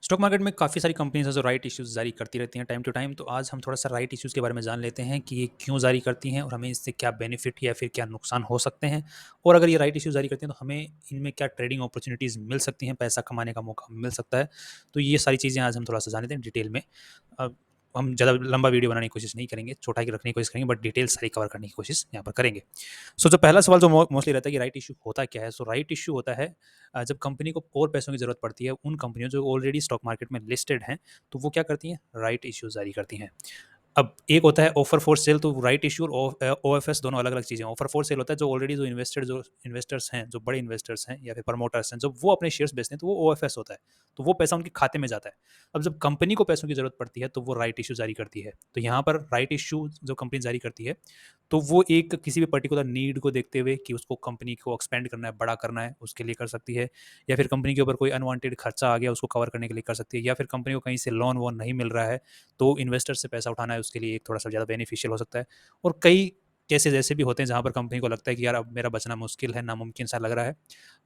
Stock market में काफ़ी सारी कंपनीज़ हैं जो राइट इश्यूज़ जारी करती रहती हैं टाइम टू टाइम। तो आज हम थोड़ा-सा राइट इश्यूज़ के बारे में जान लेते हैं कि ये क्यों जारी करती हैं और हमें इससे क्या बेनिफिट या फिर क्या नुकसान हो सकते हैं। और अगर ये राइट इश्यूज़ जारी करती हैं तो हमें इनमें क्या ट्रेडिंग अपॉर्च्युनिटीज़ मिल सकती हैं, पैसा कमाने का मौका मिल सकता है। तो ये सारी चीज़ें आज हम थोड़ा-सा जान लेते हैं डिटेल में। अब हम ज़्यादा लंबा वीडियो बनाने की कोशिश नहीं करेंगे, छोटा ही रखने की कोशिश करेंगे, बट डिटेल सारी कवर करने की कोशिश यहाँ पर करेंगे। जो पहला सवाल जो मोस्टली रहता है कि राइट इश्यू होता क्या है? सो राइट इश्यू होता है जब कंपनी को और पैसों की ज़रूरत पड़ती है, उन कंपनियों जो ऑलरेडी स्टॉक मार्केट में लिस्टेड हैं, तो वो क्या करती हैं? राइट इश्यू जारी करती हैं। अब एक होता है ऑफर फॉर सेल, तो राइट इश्यू और ओएफएस दोनों अलग-अलग चीज़ें हैं। ऑफर फॉर सेल होता है जो ऑलरेडी जो इन्वेस्टर्स हैं, जो बड़े इन्वेस्टर्स हैं या फिर प्रमोटर्स हैं, जब वो अपने शेयर्स बेचते हैं तो वो ओएफएस होता है। तो वो पैसा उनके खाते में जाता है। अब जब कंपनी को पैसों की ज़रूरत पड़ती है तो वो राइट इश्यू जारी करती है। तो यहाँ पर राइट इश्यू जो कंपनी जारी करती है, तो वो एक किसी भी पर्टिकुलर नीड को देखते हुए कि उसको कंपनी को एक्सपेंड करना है, बड़ा करना है, उसके लिए कर सकती है। या फिर कंपनी के ऊपर कोई अनवांटेड खर्चा आ गया, उसको कवर करने के लिए कर सकती है। या फिर कंपनी को कहीं से लोन-वोन नहीं मिल रहा है, तो इन्वेस्टर से पैसा उठाना है, उसके लिए एक थोड़ा-सा ज़्यादा बेनिफिशियल हो सकता है। और कई केसेज़ ऐसे भी होते हैं जहाँ पर कंपनी को लगता है कि यार अब मेरा बचना मुश्किल है, नामुमकिन सा लग रहा है।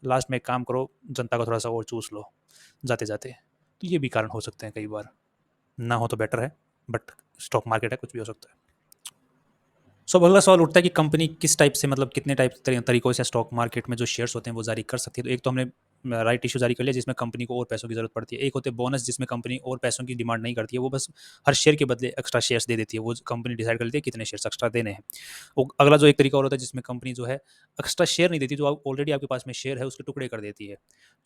लास्ट में एक काम करो, जनता को थोड़ा-सा और चूस लो, जाते-जाते। तो ये भी कारण हो सकते हैं कई बार। ना हो तो बेटर है, बट स्टॉक मार्केट है, कुछ भी हो सकता है। सो अब अगला सवाल उठता है कि कंपनी किस टाइप से, मतलब कितने तरीकों से स्टॉक मार्केट में जो शेयर्स होते हैं वो जारी कर सकती है। तो एक तो हमने राइट इश्यू जारी कर लिया जिसमें कंपनी को और पैसों की ज़रूरत पड़ती है। एक होते हैं बोनस, जिसमें कंपनी और पैसों की डिमांड नहीं करती है, वो बस हर शेयर के बदले एक्स्ट्रा शेयर्स दे देती है। वो कंपनी डिसाइड कर लेती है कितने शेयर्स एक्स्ट्रा देने हैं। वो अगला जो एक तरीका और होता है जिसमें कंपनी जो है एक्स्ट्रा शेयर नहीं देती, जो ऑलरेडी आपके पास में शेयर है उसके टुकड़े कर देती है।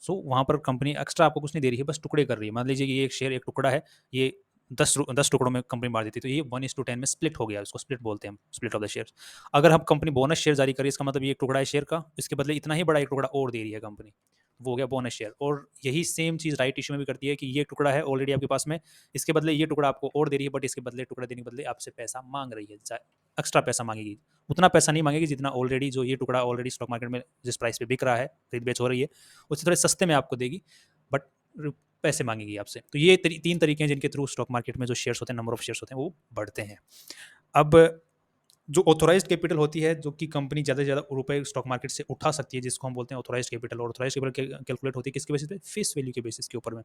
सो वहाँ पर कंपनी एक्स्ट्रा आपको कुछ नहीं दे रही है, बस टुकड़े कर रही है। मान लीजिए कि ये एक शेयर, एक टुकड़ा है, ये 10 टुकड़ों में कंपनी बाँट देती है, तो ये 1:10 में स्प्लिट हो गया, उसको स्प्लिट बोलते हैं हम, स्प्लिट ऑफ द शेयर्स। अगर हम कंपनी बोनस शेयर जारी करे, इसका मतलब ये एक टुकड़ा है शेयर का, इसके बदले इतना ही बड़ा एक टुकड़ा और दे रही है कंपनी, वो हो गया बोनस शेयर। और यही सेम चीज़ राइट इश्यू में भी करती है कि ये टुकड़ा है ऑलरेडी आपके पास में, इसके बदले ये टुकड़ा आपको और दे रही है, बट इसके बदले टुकड़ा देने के बदले आपसे पैसा माँग रही है, एक्स्ट्रा पैसा माँगेगी। उतना पैसा नहीं माँगेगी जितना ऑलरेडी, जो ये टुकड़ा ऑलरेडी स्टॉक मार्केट में जिस प्राइस पे बिक रहा है, खरीद-बेच हो रही है, उससे थोड़े सस्ते में आपको देगी, बट र पैसे माँगेगी आपसे। तो ये 3 तरीके हैं जिनके थ्रू स्टॉक मार्केट में जो शेयर्स होते हैं, नंबर ऑफ शेयर्स होते हैं, वो बढ़ते हैं। अब जो ऑथोराइज़्ड कैपिटल होती है, जो कि कंपनी ज़्यादा से ज़्यादा रुपए स्टॉक मार्केट से उठा सकती है, जिसको हम बोलते हैं ऑथोराइज़्ड कैपिटल। और ऑथोराइज़्ड कैपिटल कैलकुलेट होती है किसके बेसिस पे? फेस वैल्यू के बेसिस के ऊपर में।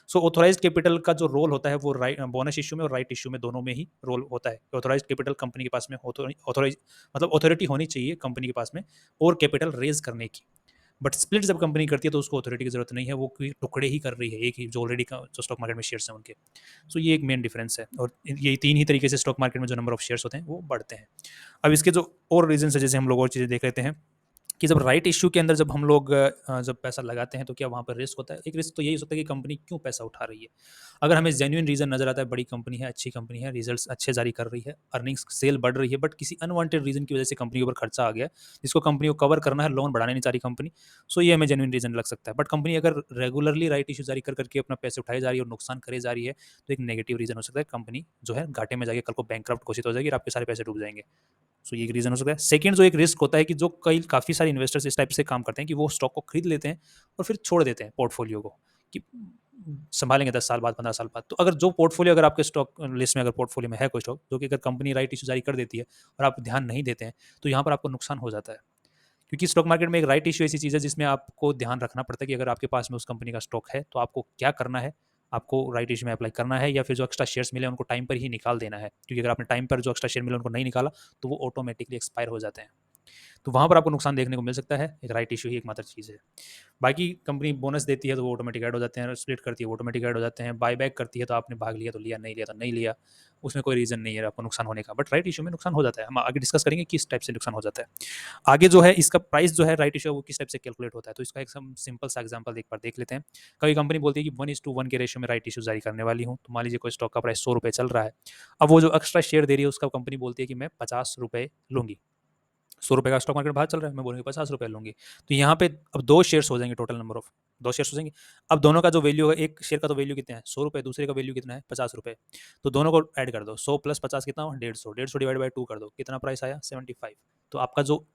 सो ऑथोराइज़्ड कैपिटल का जो रोल होता है वो बोनस इश्यू में और राइट इश्यू में, दोनों में ही रोल होता है। ऑथोराइज़्ड कैपिटल कंपनी के पास में ऑथोराइज़ मतलब अथॉरिटी होनी चाहिए कंपनी के पास में और कैपिटल रेज़ करने की। बट स्प्लिट जब कंपनी करती है तो उसको अथॉरिटी की ज़रूरत नहीं है, वो कोई टुकड़े ही कर रही है, एक ही जो ऑलरेडी का जो स्टॉक मार्केट में शेयर्स हैं उनके। सो ये एक मेन डिफरेंस है, और ये 3 ही तरीके से स्टॉक मार्केट में जो नंबर ऑफ शेयर्स होते हैं वो बढ़ते हैं। अब इसके जो और रीज़न्स है, जैसे हम लोग और चीज़ें देख लेते हैं कि जब राइट इश्यू के अंदर जब हम लोग जब पैसा लगाते हैं तो क्या वहाँ पर रिस्क होता है? एक रिस्क तो यही हो सकता है कि कंपनी क्यों पैसा उठा रही है। अगर हमें जेन्युइन रीज़न नज़र आता है, बड़ी कंपनी है, अच्छी कंपनी है, रिजल्ट्स अच्छे जारी कर रही है, अर्निंग्स सेल बढ़ रही है, बट किसी अनवांटेड रीज़न की वजह से कंपनी के ऊपर खर्चा आ गया है, जिसको कंपनी को कवर करना है, लोन बढ़ाने नहीं चाह रही कंपनी। सो ये हमें जेन्युइन रीज़न लग सकता है। बट कंपनी अगर रेगुलरली राइट इश्यू जारी कर करके अपना पैसे उठाई जा रही है और नुकसान करे जा रही है, तो एक नेगेटिव रीज़न हो सकता है, कंपनी जो है घाटे में जाके कल को बैंकरप्ट घोषित हो जाएगी और आपके सारे पैसे डूब जाएँगे। सो ये एक रीज़न हो सकता है। सेकंड जो एक रिस्क होता है कि जो काफ़ी सारे इन्वेस्टर्स इस टाइप से काम करते हैं कि वो स्टॉक को खरीद लेते हैं और फिर छोड़ देते हैं पोर्टफोलियो को, कि सँभालेंगे 10 साल बाद, 15 साल बाद। तो अगर जो पोर्टफोलियो, अगर आपके स्टॉक लिस्ट में अगर पोर्टफोलियो में है कोई स्टॉक, जो कि अगर कंपनी राइट इश्यू जारी कर देती है और आप ध्यान नहीं देते हैं, तो यहाँ पर आपको नुकसान हो जाता है। क्योंकि स्टॉक मार्केट में एक राइट इश्यू ऐसी चीज़ है जिसमें आपको ध्यान रखना पड़ता है कि अगर आपके पास में उस कंपनी का स्टॉक है, तो आपको क्या करना है? आपको राइट इश्यू में अप्लाई करना है या फिर जो एक्स्ट्रा शेयर्स मिले हैं उनको टाइम पर ही निकाल देना है। क्योंकि अगर आपने टाइम पर जो एक्स्ट्रा शेयर मिले उनको नहीं निकाला, तो वो ऑटोमैटिकली एक्सपायर हो जाते हैं। तो वहाँ पर आपको नुकसान देखने को मिल सकता है, एक राइट इश्यू ही एकमात्र चीज़ है। बाकी कंपनी बोनस देती है तो वो ऑटोमेटिक ऐड हो जाते हैं, स्प्लिट करती है वो ऑटोमेटिक ऐड हो जाते हैं, बायबैक करती है तो आपने भाग लिया तो लिया, नहीं लिया तो नहीं लिया, उसमें कोई रीज़न नहीं है आपको नुकसान होने का। बट राइट इश्यू में नुकसान हो जाता है, हम आगे डिस्कस करेंगे किस टाइप से नुकसान हो जाता है। आगे जो है इसका प्राइस जो है राइट इश्यू वो किस टाइप से कैलकुलेट होता है, तो इसका एक हम सिंपल सा एग्जांपल एक बार देख लेते हैं। कभी कंपनी बोलती है कि 1:1 के रेशियो में राइट इश्यू जारी करने वाली हूँ, तो मान लीजिए कोई स्टॉक का प्राइस ₹100 चल रहा है। अब वो जो एक्स्ट्रा शेयर दे रही है उसका कंपनी बोलती है कि मैं ₹50 लूँगी। ₹100 का स्टॉक मार्केट बाहर चल रहा है, मैं बोलूँगी ₹50 लूँगी। तो यहाँ पे अब 2 शेयर्स हो जाएँगे, टोटल नंबर ऑफ 2 शेयर्स हो जाएँगे। अब दोनों का जो वैल्यू है, एक शेयर का तो वैल्यू कितना है ₹100, दूसरे का वैल्यू कितना है ₹50। तो दोनों को ऐड कर दो, 100 + 50 कितना हुआ? 150, 150 डिवाइड बाय 2 कर दो, कितना प्राइस आया? 75। तो आपका जो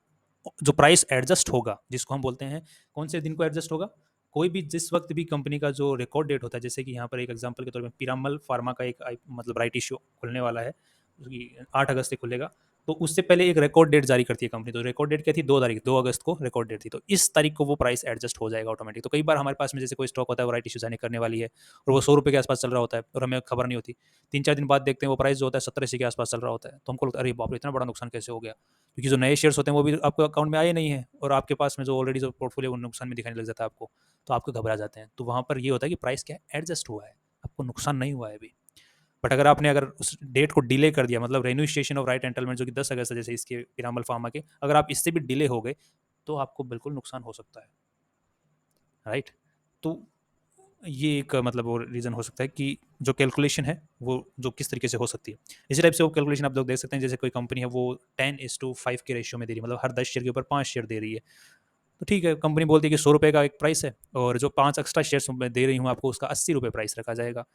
जो प्राइस एडजस्ट होगा, जिसको हम बोलते हैं, कौन से दिन को एडजस्ट होगा? कोई भी जिस वक़्त भी कंपनी का जो रिकॉर्ड डेट होता है, जैसे कि यहाँ पर एक एग्ज़ाम्पल के तौर पे पीरामल फार्मा का एक मतलब राइट इश्यू खुलने वाला है, उसकी 8 अगस्त से खुलेगा। तो उससे पहले एक रिकॉर्ड डेट जारी करती है कंपनी। तो रिकॉर्ड डेट क्या थी, 2 तारीख, 2 अगस्त को रिकॉर्ड डेट थी। तो इस तारीख को वो प्राइस एडजस्ट हो जाएगा ऑटोमेटिक। तो कई बार हमारे पास में जैसे कोई स्टॉक होता है, वो राइट इशू जारी करने वाली है और वो 100 रुपये के आसपास चल रहा होता है और हमें खबर नहीं होती। 3-4 दिन बाद देखते हैं वो प्राइस जो होता है 70-80 के आसपास चल रहा होता है। तो हमको लगता है अरे बाप रे, इतना बड़ा नुकसान कैसे हो गया, क्योंकि जो नए शेयर्स होते हैं वो भी आपके अकाउंट में आए नहीं है और आपके पास में जो ऑलरेडी जो पोर्टफोलियो, वो नुकसान में दिखाने लग जाता है आपको। तो आपको घबरा जाते हैं। तो वहाँ पर ये होता है कि प्राइस क्या एडजस्ट हुआ है, आपको नुकसान नहीं हुआ है अभी। बट अगर आपने अगर उस डेट को डिले कर दिया, मतलब रेन्यूस्टेशन ऑफ राइट एंटलमेंट जो कि 10 अगस्त है, जैसे इसके पिरामल फार्मा के, अगर आप इससे भी डिले हो गए तो आपको बिल्कुल नुकसान हो सकता है, राइट। तो ये एक मतलब वो रीज़न हो सकता है कि जो कैलकुलेशन है वो जो किस तरीके से हो सकती है। इसी टाइप से वो कैलकुलेशन आप लोग देख सकते हैं, जैसे कोई कंपनी है वो 10:5 के रेशियो में दे रही है, मतलब हर 10 शेयर के ऊपर 5 शेयर दे रही है। तो ठीक है, कंपनी बोलती है कि 100 रुपये का एक प्राइस है और जो 5 एक्स्ट्रा शेयर्स मैं दे रही हूँ आपको, उसका 80 रुपये प्राइस रखा जाएगा।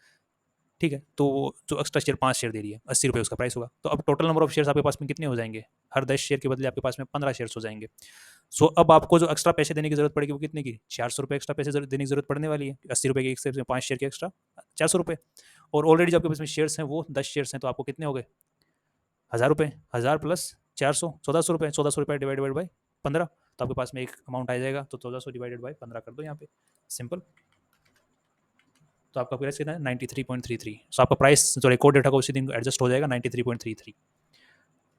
ठीक है, तो जो एक्स्ट्रा शेयर 5 शेयर दे रही है, 80 रुपये उसका प्राइस होगा। तो अब टोटल नंबर ऑफ शेयर्स आपके पास में कितने हो जाएंगे, हर 10 शेयर के बदले आपके पास में 15 शेयर्स हो जाएंगे। सो अब आपको जो एक्स्ट्रा पैसे देने की जरूरत पड़ेगी वो कितने की, 400 रुपये एक्स्ट्रा पैसे देने की जरूरत पड़ने वाली है। 80 रुपये के एक से 5 शेयर के एक्स्ट्रा 400 रुपये। और ऑलरेडी जो आपके पास में शेयर्स हैं वो 10 शेयर्स हैं, तो आपको कितने हो गए, 1000 रुपये, 1000 + 400, 1400 रुपये। 1400 रुपये डिवाइडेड बाई 15, तो आपके पास में एक अमाउंट आ जाएगा। तो 1400 डिवाइडेड बाई 15 कर दो यहाँ पे, सिंपल। तो आपका प्राइस कितना है, 93.33। सो आपका प्राइस जो रिकॉर्ड डेट होगा उसी दिन एडजस्ट हो जाएगा 93.33।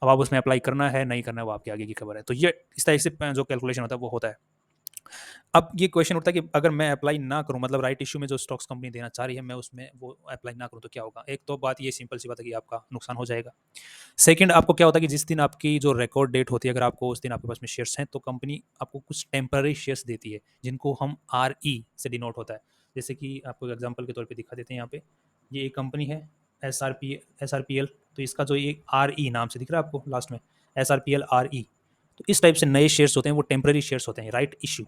अब आप उसमें अप्लाई करना है नहीं करना है वो आपके आगे की खबर है। तो ये इस तरह से जो कैलकुलेशन होता है वो होता है। अब ये क्वेश्चन उठता है कि अगर मैं अप्लाई ना करूं, मतलब राइट इशू में जो स्टॉक्स कंपनी देना चाह रही है, मैं उसमें वो अप्लाई ना करूं तो क्या होगा। एक तो बात ये सिंपल सी बात है कि आपका नुकसान हो जाएगा। सेकंड, आपको क्या होता है कि जिस दिन आपकी जो रिकॉर्ड डेट होती है, अगर आपको उस दिन आपके पास में शेयर्स हैं तो कंपनी आपको कुछ टेम्पररी शेयर्स देती है, जिनको हम से डिनोट होता है। जैसे कि आपको एग्जांपल के तौर पे दिखा देते हैं यहाँ पे। ये एक कंपनी है एस आर पी एल। तो इसका जो ये नाम से दिख रहा है आपको लास्ट में, SRPL। तो इस टाइप से नए शेयर्स होते हैं, वो टेम्पररी शेयर्स होते हैं, राइट इशू,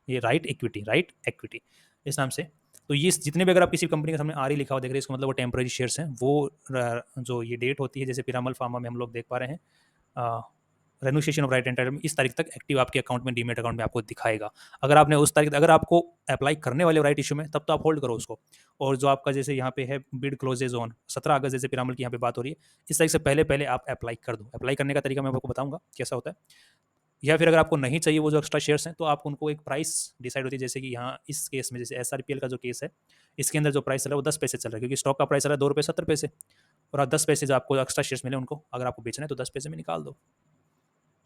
ये राइट इक्विटी इस नाम से। तो ये जितने भी, अगर आप किसी कंपनी के सामने लिखा हुआ देख रहे हैं, इसका मतलब वो टेम्पररी शेयर्स हैं। वो जो ये डेट होती है, जैसे पिरामल फार्मा में हम लोग देख पा रहे हैं, रेन्यूशिएशन ऑफ राइट एंटाइटलमेंट इस तारीख तक एक्टिव आपके अकाउंट में, डीमेट अकाउंट में आपको दिखाएगा। अगर आपने उस तारीख, अगर आपको अप्लाई करने वाले राइट इशू में, तब तो आप होल्ड करो उसको। और जो आपका जैसे यहाँ पे है बिड क्लोजेज ऑन 17 अगस्त, जैसे पिरामल की यहाँ पे बात हो रही है, इस तारीख से पहले पहले आप अप्लाई कर दो। अप्लाई करने का तरीका मैं आपको बताऊंगा कैसा होता है। या फिर अगर आपको नहीं चाहिए वो जो एक्स्ट्रा शेयर्स हैं, तो आप उनको एक प्राइस डिसाइड होती है। जैसे कि यहाँ इस केस में, जैसे SRPL का जो केस है, इसके अंदर जो प्राइस चल रहा है वो 10 पैसे चल रहा है, क्योंकि स्टॉक का प्राइस चल रहा है 2 रुपये 70 पैसे। और आप 10 पैसे जो आपको एक्स्ट्रा शेयर्स मिले, उनको अगर आपको बेचना है तो 10 पैसे में निकाल दो,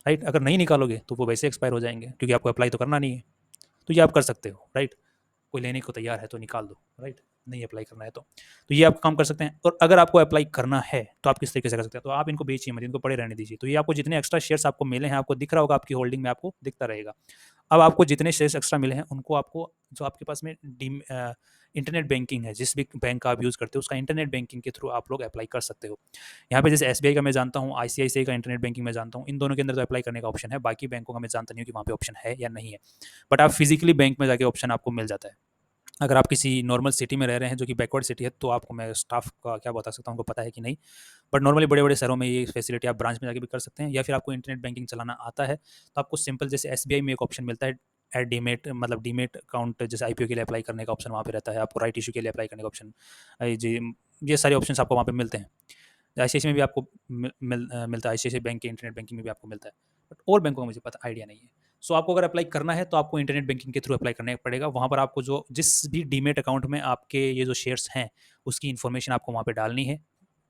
राइट। अगर नहीं निकालोगे तो वो वैसे एक्सपायर हो जाएंगे, क्योंकि आपको अप्लाई तो करना नहीं है। तो ये आप कर सकते हो, राइट। कोई लेने को तैयार है तो निकाल दो, राइट। नहीं अप्लाई करना है तो ये आप काम कर सकते हैं। और अगर आपको अप्लाई करना है तो आप किस तरीके से कर सकते हैं, तो आप इनको बेचिए मत, इनको पड़े रहने दीजिए। तो ये आपको जितने एक्स्ट्रा शेयर्स आपको मिले हैं, आपको दिख रहा होगा, आपकी होल्डिंग में आपको दिखता रहेगा। अब आपको जितने शेयर्स एक्स्ट्रा मिले हैं, उनको आपको, जो आपके पास में इंटरनेट बैंकिंग है, जिस भी बैंक का आप यूज़ करते हो, उसका इंटरनेट बैंकिंग के थ्रू आप लोग अप्लाई कर सकते हो। यहाँ पे जैसे SBI का मैं जानता हूँ, ICICI का इंटरनेट बैंकिंग मैं जानता हूँ, इन दोनों के अंदर तो अप्लाई करने का ऑप्शन है। बाकी बैंकों का मैं जानता नहीं हूँ कि वहाँ पे ऑप्शन है या नहीं है। बट आप फिजिकली बैंक में जाके ऑप्शन आपको मिल जाता है। अगर आप किसी नॉर्मल सिटी में रह रहे हैं जो कि बैकवर्ड सिटी है, तो आपको मैं स्टाफ का क्या बता सकता हूँ, उनको पता है कि नहीं। बट नॉर्मली बड़े बड़े शहरों में ये फैसिलिटी आप ब्रांच में जाके भी कर सकते हैं। या फिर आपको इंटरनेट बैंकिंग चलाना आता है, तो आपको सिंपल जैसे SBI में एक ऑप्शन मिलता है, एड डीमेट, मतलब डीमेट अकाउंट, जैसे IPO के लिए अप्लाई करने का ऑप्शन वहाँ पे रहता है। आपको राइट इशू के लिए अप्लाई करने का ऑप्शन, जी, ये सारे ऑप्शन आपको वहाँ पे मिलते हैं। ICICI में भी आपको मिलता है, ICICI बैंक के इंटरनेट बैंकिंग में भी आपको मिलता है। बट और बैंकों का मुझे पता आइडिया नहीं है। सो आपको अगर अप्लाई करना है तो आपको इंटरनेट बैंकिंग के थ्रू अप्लाई करना पड़ेगा। वहाँ पर आपको जो जिस भी डीमेट अकाउंट में आपके ये जो शेयर्स हैं, उसकी इन्फॉर्मेशन आपको वहाँ पे डालनी है।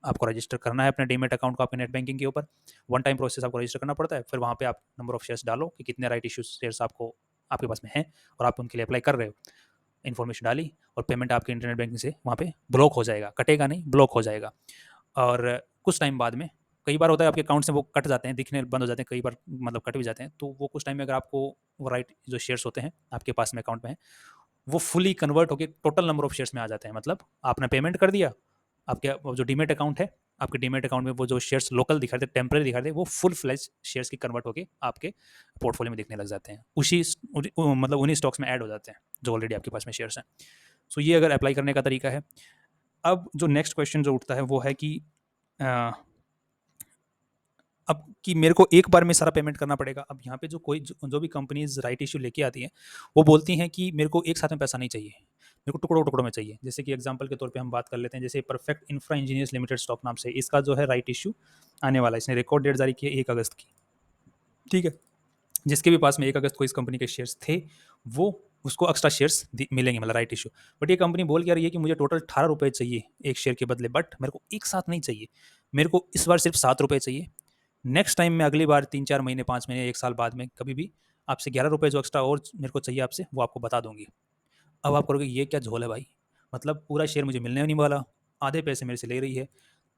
आपको रजिस्टर करना है अपने डीमेट अकाउंट को आपके नेट बैंकिंग के ऊपर। वन टाइम प्रोसेस आपको रजिस्टर करना पड़ता है। फिर वहाँ पे आप नंबर ऑफ शेयर्स डालो कि कितने राइट इशू शेयर्स आपको आपके पास में हैं और आप उनके लिए अप्लाई कर रहे हो। इन्फॉर्मेशन डाली और पेमेंट आपके इंटरनेट बैंकिंग से वहाँ पे ब्लॉक हो जाएगा, कटेगा नहीं, ब्लॉक हो जाएगा। और कुछ टाइम बाद में, कई बार होता है आपके अकाउंट से वो कट जाते हैं, दिखने बंद हो जाते हैं, कई बार मतलब कट भी जाते हैं। तो वो कुछ टाइम में अगर आपको वो राइट जो शेयर्स होते हैं आपके पास में अकाउंट में है, वो फुली कन्वर्ट होकर टोटल नंबर ऑफ शेयर्स में आ जाते हैं। मतलब आपने पेमेंट कर दिया, आपके जो डीमेट अकाउंट है, आपके डीमेट अकाउंट में वो जो शेयर्स लोकल दिखा रहे थे, टेम्पररी दिखा रहे थे, वो फुल फ्लैश शेयर्स की कन्वर्ट होकर आपके पोर्टफोलियो में दिखने लग जाते हैं। मतलब उन्हीं स्टॉक्स में ऐड हो जाते हैं जो ऑलरेडी आपके पास में शेयर्स हैं। सो ये अगर अप्लाई करने का तरीका है। अब जो नेक्स्ट क्वेश्चन जो उठता है वो है कि अ, अब कि मेरे को एक बार में सारा पेमेंट करना पड़ेगा। अब यहाँ पे जो भी कंपनीज राइट इशू लेके आती हैं, वो बोलती हैं कि मेरे को एक साथ में पैसा नहीं चाहिए, मेरे को टुकड़ों टुकड़ों में चाहिए। जैसे कि एग्जांपल के तौर पे हम बात कर लेते हैं, जैसे perfect infra engineers limited stock नाम से, इसका जो है राइट इश्यू आने वाला है। इसने रिकॉर्ड डेट जारी की है 1 अगस्त की, ठीक है। जिसके भी पास में 1 अगस्त को इस कंपनी के शेयर्स थे, वो उसको एक्स्ट्रा शेयर्स मिलेंगे, मतलब राइट इशू। बट ये कंपनी बोल क्या रही है कि मुझे टोटल 18 रुपये चाहिए एक शेयर के बदले, बट मेरे को एक साथ नहीं चाहिए, मेरे को इस बार सिर्फ 7 रुपये चाहिए। नेक्स्ट टाइम मैं अगली बार 3-4 महीने, 5 महीने, 1 साल बाद में कभी भी आपसे 11 रुपये जो एक्स्ट्रा और मेरे को चाहिए आपसे, वो आपको बता दूंगी। अब आप करोगे ये क्या झोल है भाई, मतलब पूरा शेयर मुझे मिलने नहीं वाला, आधे पैसे मेरे से ले रही है।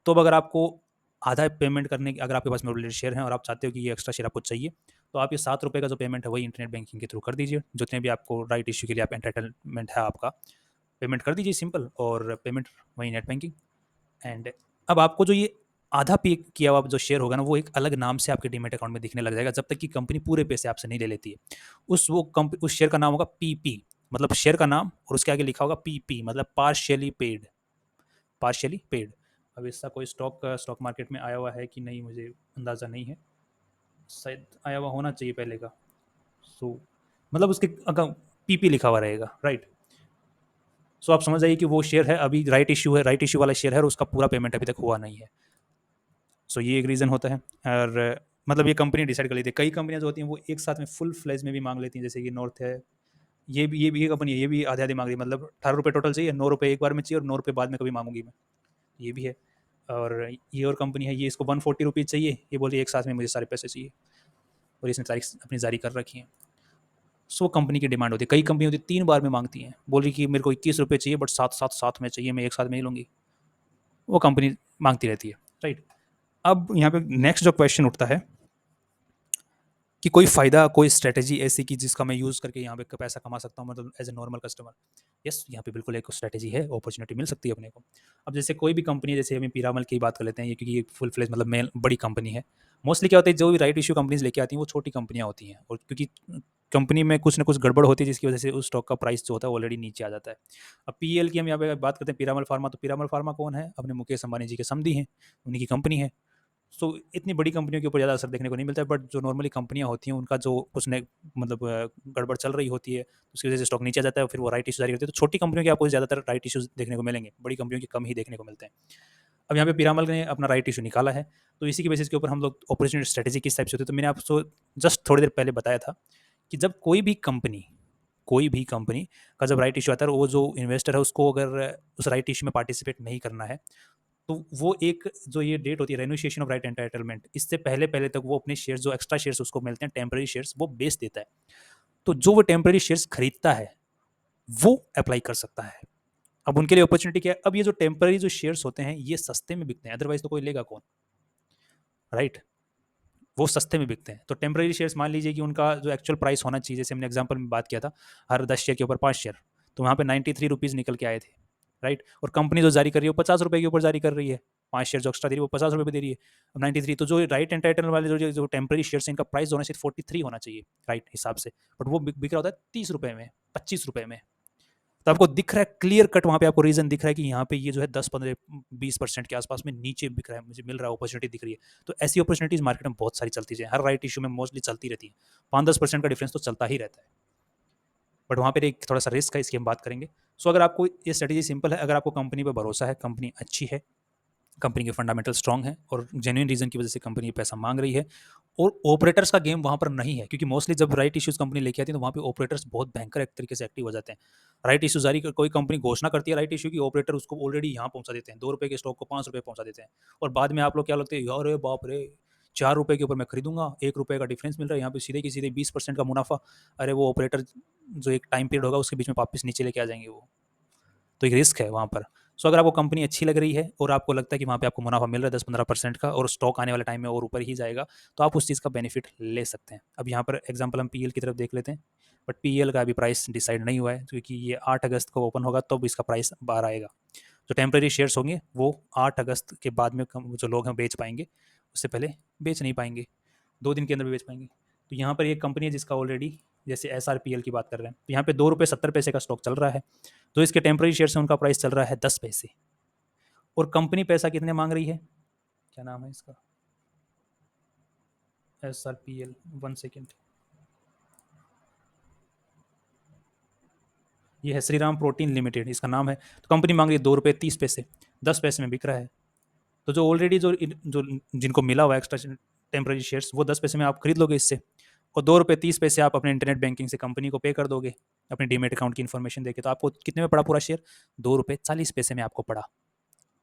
तो अब अगर आपको आधा पेमेंट करने की, अगर आपके पास मेरे शेयर हैं और आप चाहते हो कि ये एक्स्ट्रा शेयर आपको चाहिए, तो आप ये 7 रुपये का जो पेमेंट है वही इंटरनेट बैंकिंग के थ्रू कर दीजिए। जितने भी आपको राइट इश्यू के लिए आप एंटाइटलमेंट है आपका, पेमेंट कर दीजिए सिंपल, और पेमेंट वही नेट बैंकिंग। एंड अब आपको जो ये आधा पे किया हुआ जो शेयर होगा ना, वो एक अलग नाम से आपके डीमेट अकाउंट में दिखने लग जाएगा, जब तक कि कंपनी पूरे पैसे आपसे नहीं ले लेती है। उस शेयर का नाम होगा पीपी, मतलब शेयर का नाम, और उसके आगे लिखा होगा पीपी, मतलब पार्शियली पेड, पार्शियली पेड। अब इसका कोई स्टॉक मार्केट में आया हुआ है कि नहीं मुझे अंदाज़ा नहीं है, शायद आया हुआ होना चाहिए पहले का। सो मतलब उसके अगर पीपी लिखा हुआ रहेगा, राइट। सो आप समझ जाइए कि वो शेयर है, अभी राइट इश्यू है, राइट इश्यू वाला शेयर है, और उसका पूरा पेमेंट अभी तक हुआ नहीं है। सो ये एक रीज़न होता है। और मतलब ये कंपनी डिसाइड कर लेती है। कई कंपनियां जो होती हैं वो एक साथ में फुल फ्लेज में भी मांग लेती हैं, जैसे कि नॉर्थ है, ये भी ये कंपनी है, ये भी आधे आधे मांग रही है, मतलब 18 रुपये टोटल चाहिए, 9 रुपये एक बार में चाहिए और 9 रुपये बाद में कभी मांगूंगी मैं, ये भी है। और ये और कंपनी है, ये इसको 140 रुपीज़ चाहिए, ये बोल रही है एक साथ में मुझे सारे पैसे चाहिए, और इसने तारीख अपनी जारी कर रखी है। सो कंपनी की डिमांड होती है। कई कंपनी होती है 3 बार में मांगती हैं, बोल रही कि मेरे को 21 रुपये चाहिए, बट साथ साथ साथ में चाहिए, मैं एक साथ में नहीं लूँगी। वो कंपनी मांगती रहती है, राइट। अब यहाँ पे नेक्स्ट जो क्वेश्चन उठता है कि कोई फ़ायदा, कोई स्ट्रैटेजी ऐसी कि जिसका मैं यूज़ करके यहाँ पे पैसा कमा सकता हूँ, मतलब as a normal customer. Yes, यहाँ पे बिल्कुल एक स्ट्रैटेजी है, अपॉर्चुनिटी मिल सकती है अपने को। अब जैसे कोई भी कंपनी है, जैसे हमें पीरामल की बात कर लेते हैं, ये क्योंकि ये फुल फ्लेज मतलब मेन बड़ी कंपनी है। मोस्टली क्या होता है, जो भी राइट इशू कंपनीज लेके आती हैं वो छोटी कंपनियाँ होती हैं, और क्योंकि कंपनी में कुछ ना कुछ गड़बड़ होती है, जिसकी वजह से उस स्टॉक का प्राइस जो होता है ऑलरेडी नीचे आ जाता है। अब पीएल की हम यहाँ पे बात करते हैं, पीरामल फार्मा, तो पीरामल फार्मा कौन है, अपने मुकेश अंबानी जी के समधी हैं, उन्हीं की कंपनी है। सो इतनी बड़ी कंपनियों के ऊपर ज़्यादा असर देखने को नहीं मिलता है, बट जो नॉर्मली कंपनियां होती हैं उनका जो कुछ ने मतलब गड़बड़ चल रही होती है, उसकी वजह से स्टॉक नीचे आ जाता है, फिर वो राइट इशू जारी होती है। तो छोटी कंपनियों के आपको ज़्यादातर राइट इशूज़ देखने को मिलेंगे, बड़ी कंपनियों के कम ही देखने को मिलते हैं। अब यहाँ पे पिरामल ने अपना राइट इशू निकाला है, तो इसी के बेसिस के ऊपर हम लोग अपॉर्चुनिटी स्ट्रेटेजी किस टाइप से होती है, तो मैंने आपको जस्ट थोड़ी देर पहले बताया था कि जब कोई भी कंपनी का जब राइट इशू आता है, वो जो इन्वेस्टर है उसको अगर उस राइट इशू में पार्टिसिपेट नहीं करना है, तो वो एक जो ये डेट होती है रेन्यूशिएशन ऑफ राइट एंटाइटलमेंट, इससे पहले पहले तक वो अपने शेयर्स, जो एक्स्ट्रा शेयर्स उसको मिलते हैं टेम्पररी शेयर्स, वो बेच देता है। तो जो वो टेम्पररी शेयर्स खरीदता है वो अप्लाई कर सकता है। अब उनके लिए अपॉर्चुनिटी क्या है, अब ये जो टेम्पररी जो शेयर्स होते हैं ये सस्ते में बिकते हैं, अदरवाइज तो कोई लेगा कौन, राइट। वो सस्ते में बिकते हैं। तो टेम्पररी शेयर्स मान लीजिए कि उनका जो एक्चुअल प्राइस होना चाहिए, जैसे हमने एग्जाम्पल में बात किया था, हर 10 शेयर के ऊपर 5 शेयर, तो वहाँ पे 93 रुपीज़ निकल के आए थे, राइट। और कंपनी जो जारी कर रही है वो 50 रुपये के ऊपर जारी कर रही है, 5 शेयर जो एक्स्ट्रा दे रही है वो 50 रुपये दे रही है। अब 93, तो जो राइट एंटाइटल वाले जो टेम्पररी शेयर्स, इनका प्राइस होना चाहिए 43 होना चाहिए, राइट हिसाब से, बट वो बिक रहा होता है 30 रुपये में, 25 रुपये में। तो आपको दिख रहा है क्लियर कट, वहाँ पे आपको रीजन दिख रहा है कि यहाँ पे ये जो है 10-15-20% के आसपास में नीचे बिक रहा है, मुझे मिल रहा है, अपॉर्चुनिटी दिख रही है। तो ऐसी अपॉर्चुनिटीज मार्केट में बहुत सारी चलती है, हर राइट इशू में मोस्टली चलती रहती है, 5-10% का डिफरेंस तो चलता ही रहता है, बट वहाँ पर एक थोड़ा सा रिस्क है, इसकी हम बात करेंगे। सो अगर आपको ये स्ट्रेटेजी सिंपल है, अगर आपको कंपनी पर भरोसा है, कंपनी अच्छी है, कंपनी के फंडामेंटल स्ट्रांग है, और जेन्युइन रीजन की वजह से कंपनी पैसा मांग रही है, और ऑपरेटर्स का गेम वहाँ पर नहीं है, क्योंकि मोस्टली जब राइट इश्यूज कंपनी लेके आती है तो वहाँ पे ऑपरेटर्स बहुत भयंकर एक तरीके से एक्टिव हो जाते हैं। राइट इशू जारी कोई कंपनी घोषणा करती है राइट इशू की, ऑपरेटर उसको ऑलरेडी यहाँ पहुँचा देते हैं, 2 रुपये के स्टॉक को 5 रुपये पहुँचा देते हैं, और बाद में आप लोग क्या लगते हैं, यार रे बाप रे, 4 रुपये के ऊपर मैं खरीदूंगा, 1 रुपये का डिफरेंस मिल रहा है, यहाँ पे सीधे की सीधे 20% का मुनाफा। अरे वो ऑपरेटर जो एक टाइम पीरियड होगा उसके बीच में वापस नीचे लेके आ जाएंगे वो, तो एक रिस्क है वहाँ पर। सो अगर आपको कंपनी अच्छी लग रही है और आपको लगता है कि वहाँ पे आपको मुनाफा मिल रहा है 10-15% का, और स्टॉक आने वाले टाइम में और ऊपर ही जाएगा, तो आप उस चीज़ का बेनिफिट ले सकते हैं। अब यहाँ पर एग्जांपल हम पीएल की तरफ देख लेते हैं, बट पीएल का अभी प्राइस डिसाइड नहीं हुआ है, क्योंकि ये 8 अगस्त को ओपन होगा तब इसका प्राइस बाहर आएगा। जो टेम्प्रेरी शेयर्स होंगे वो 8 अगस्त के बाद में जो लोग हैं बेच पाएंगे, उससे पहले बेच नहीं पाएंगे, 2 दिन के अंदर भी बेच पाएंगे। तो यहाँ पर एक कंपनी है जिसका ऑलरेडी, जैसे SRPL की बात कर रहे हैं, तो यहाँ पे 2 रुपये 70 पैसे का स्टॉक चल रहा है, तो इसके टेम्प्रेरी शेयर से उनका प्राइस चल रहा है 10 पैसे, और कंपनी पैसा कितने मांग रही है, क्या नाम है इसका, SRPL, 1 सेकेंड, ये है श्रीराम प्रोटीन लिमिटेड, इसका नाम है। तो कंपनी मांग रही है 2 रुपये 30 पैसे, 10 पैसे में बिक रहा है। तो जो ऑलरेडी जो जिनको मिला हुआ एक्स्ट्रा टेम्पररी शेयर्स, वो 10 पैसे में आप खरीद लोगे इससे, और 2 रुपये 30 पैसे आप अपने इंटरनेट बैंकिंग से कंपनी को पे कर दोगे अपने डीमेट अकाउंट की इन्फॉर्मेशन देके। तो आपको कितने में पड़ा पूरा शेयर? 2 रुपये 40 पैसे में आपको पड़ा,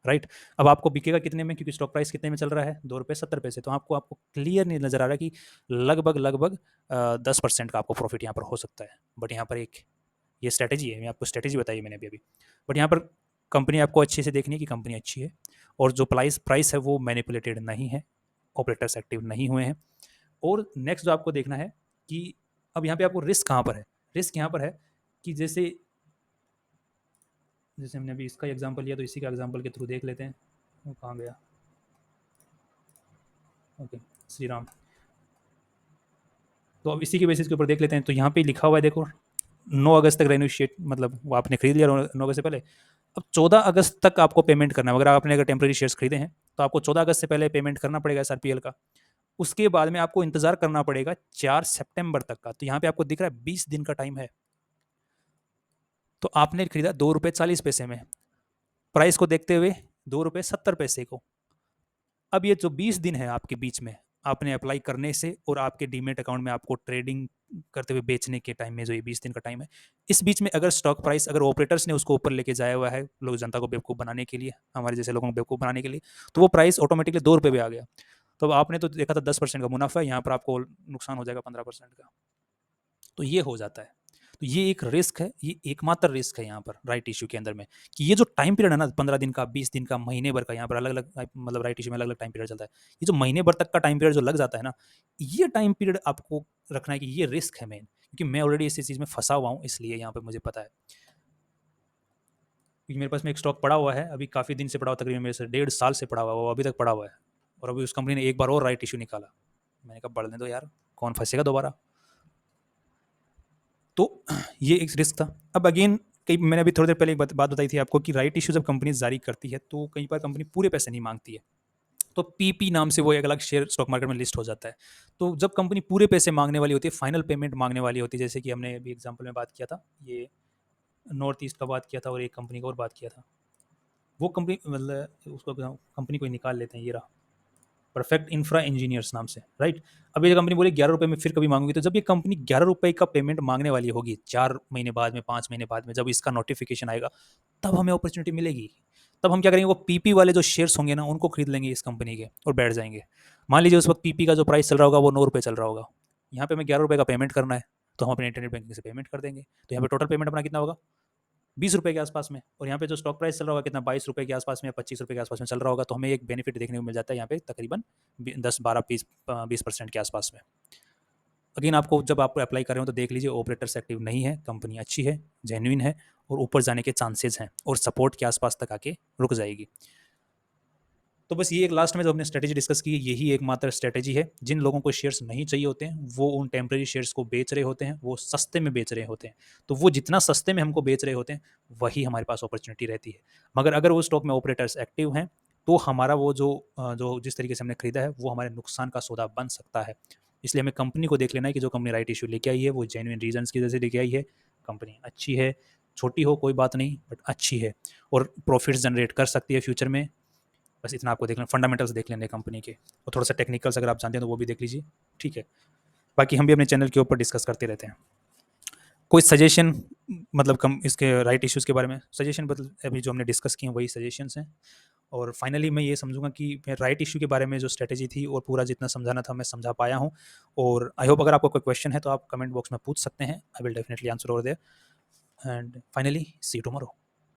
राइट। अब आपको बिकेगा कितने में, क्योंकि स्टॉक प्राइस कितने में चल रहा है? 2 रुपये 70 पैसे। तो आपको आपको क्लियर नहीं नजर आ रहा कि लगभग लगभग 10% का आपको प्रॉफिट यहाँ पर हो सकता है। बट यहाँ पर एक ये स्ट्रैटेजी है, मैं आपको स्ट्रैटेजी बताई मैंने अभी। बट यहाँ पर कंपनी आपको अच्छे से देखनी है कि कंपनी अच्छी है, और जो प्राइस है वो मैनिपुलेटेड नहीं है, ऑपरेटर्स एक्टिव नहीं हुए हैं। और नेक्स्ट जो आपको देखना है कि अब यहाँ पे आपको रिस्क कहाँ पर है? रिस्क यहाँ पर है कि जैसे जैसे हमने अभी इसका एग्जांपल लिया, तो इसी का एग्जांपल के थ्रू देख लेते हैं। वो कहाँ गया? ओके, श्री राम। तो अब इसी के बेसिस के ऊपर देख लेते हैं। तो यहाँ पे लिखा हुआ है, देखो 9 अगस्त तक रेन्यूशिएट, मतलब वो आपने खरीद लिया 9 अगस्त से पहले। अब 14 अगस्त तक आपको पेमेंट करना है। अगर आपने टेम्प्रेरी शेयर्स खरीदे हैं तो आपको 14 अगस्त से पहले पेमेंट करना पड़ेगा SRPL का। उसके बाद में आपको इंतजार करना पड़ेगा 4 सितंबर तक का। तो यहाँ पे आपको दिख रहा है 20 दिन का टाइम है। तो आपने खरीदा 2 रुपये 40 पैसे में, प्राइस को देखते हुए 2 रुपये 70 पैसे को। अब ये जो 20 दिन है आपके बीच में, आपने अप्लाई करने से और आपके डीमेट अकाउंट में आपको ट्रेडिंग करते हुए बेचने के टाइम में, जो ये 20 दिन का टाइम है, इस बीच में अगर स्टॉक प्राइस, अगर ऑपरेटर्स ने उसको ऊपर लेके जाया हुआ है लोग जनता को बेवकूफ़ बनाने के लिए, हमारे जैसे लोगों को बेवकूफ़ बनाने के लिए, तो वो प्राइस ऑटोमेटिकली 2 रुपये पे आ गया। तो अब आपने तो देखा था 10% का मुनाफा है, यहाँ पर आपको नुकसान हो जाएगा 15% का। तो ये हो जाता है। तो ये एक रिस्क है, ये एकमात्र रिस्क है यहाँ पर राइट इश्यू के अंदर में, कि ये जो टाइम पीरियड है ना, 15 दिन का, 20 दिन का, महीने भर का, यहाँ पर अलग अलग मतलब राइट इश्यू में अलग अलग टाइम पीरियड चलता है। ये जो महीने भर तक का टाइम पीरियड जो लग जाता है ना, ये टाइम पीरियड आपको रखना है कि ये रिस्क है मेन, क्योंकि मैं ऑलरेडी इस चीज़ में फंसा हुआ हूँ, इसलिए यहाँ पर मुझे पता है। क्योंकि मेरे पास में एक स्टॉक पड़ा हुआ है, अभी काफ़ी दिन से पड़ा हुआ, तकरीबन मेरे से 1.5 साल से पड़ा हुआ है, वो अभी तक पड़ा हुआ है। और अभी उस कंपनी ने एक बार और राइट इशू निकाला। मैंने कहा बढ़ने दो यार, कौन फंसेगा दोबारा। तो ये एक रिस्क था। अब अगेन, कई मैंने अभी थोड़ी देर पहले एक बात बताई थी आपको कि राइट इशू जब कंपनी जारी करती है तो कई बार कंपनी पूरे पैसे नहीं मांगती है। तो पीपी नाम से वो एक अलग शेयर स्टॉक मार्केट में लिस्ट हो जाता है। तो जब कंपनी पूरे पैसे मांगने वाली होती है, फाइनल पेमेंट मांगने वाली होती है, जैसे कि हमने अभी एग्जाम्पल में बात किया था, ये नॉर्थ ईस्ट का बात किया था और एक कंपनी का और बात किया था, वो कंपनी मतलब उसको कंपनी को ही निकाल लेते हैं, ये रहा परफेक्ट इंफ्रा इंजीनियर्स नाम से, राइट। अब ये कंपनी बोली 11 रुपये में फिर कभी मांगूंगी, तो जब ये कंपनी 11 रुपये का पेमेंट मांगने वाली होगी 4 महीने बाद में, 5 महीने बाद में, जब इसका नोटिफिकेशन आएगा, तब हमें अपॉर्चुनिटी मिलेगी। तब हम क्या करेंगे, वो पीपी वाले जो शेयर्स होंगे ना, उनको खरीद लेंगे इस कंपनी के और बैठ जाएंगे। मान लीजिए उस वक्त पीपी का जो प्राइस चल रहा होगा वो 9 रुपये चल रहा होगा, यहाँ पे हमें 11 रुपये का पेमेंट करना है, तो हम अपने इंटरनेट बैंकिंग से पेमेंट कर देंगे। तो यहाँ पे टोटल पेमेंट अपना कितना होगा? 20 रुपये के आसपास में। और यहाँ पे जो स्टॉक प्राइस चल रहा होगा कितना, 22 रुपये के आसपास में या 25 रुपये के आसपास में चल रहा होगा। तो हमें एक बेनिफिट देखने को मिल जाता है यहाँ पे तकरीबन 10 12 20 20% के आसपास में। अगेन आपको जब आप अप्लाई कर रहे हो तो देख लीजिए ऑपरेटर्स एक्टिव नहीं है, कंपनी अच्छी है, जेन्युइन है, और ऊपर जाने के चांसेस हैं, और सपोर्ट के आसपास तक आके रुक जाएगी। तो बस ये एक लास्ट में जो हमने स्ट्रेटेजी डिस्कस की, यही एकमात्र स्ट्रेटेजी है। जिन लोगों को शेयर्स नहीं चाहिए होते हैं वो उन टेम्प्रेरी शेयर्स को बेच रहे होते हैं, वो सस्ते में बेच रहे होते हैं। तो वो जितना सस्ते में हमको बेच रहे होते हैं वही हमारे पास अपॉर्चुनिटी रहती है। मगर अगर वो स्टॉक में ऑपरेटर्स एक्टिव हैं तो हमारा वो जो जिस तरीके से हमने खरीदा है वो हमारे नुकसान का सौदा बन सकता है। इसलिए हमें कंपनी को देख लेना है कि जो कंपनी राइट इशू लेके आई है वो जेन्युइन रीजंस की वजह से लेके आई है, कंपनी अच्छी है, छोटी हो कोई बात नहीं बट अच्छी है, और प्रॉफिट्स जनरेट कर सकती है फ्यूचर में। बस इतना आपको देख लेना, फंडामेंटल्स देख लेने कंपनी के, और थोड़ा सा टेक्निकल्स अगर आप जानते हैं तो वो भी देख लीजिए, ठीक है। बाकी हम भी अपने चैनल के ऊपर डिस्कस करते रहते हैं। कोई सजेशन, मतलब कम इसके राइट इश्यूज़ के बारे में सजेशन, मतलब अभी जो हमने डिस्कस किए हैं वही सजेशंस हैं। और फाइनली मैं ये समझूंगा कि मैं राइट इशू के बारे में जो स्ट्रेटेजी थी और पूरा जितना समझाना था मैं समझा पाया हूँ। और आई होप अगर आपको कोई क्वेश्चन है तो आप कमेंट बॉक्स में पूछ सकते हैं, I will definitely answer over there. And finally see you tomorrow.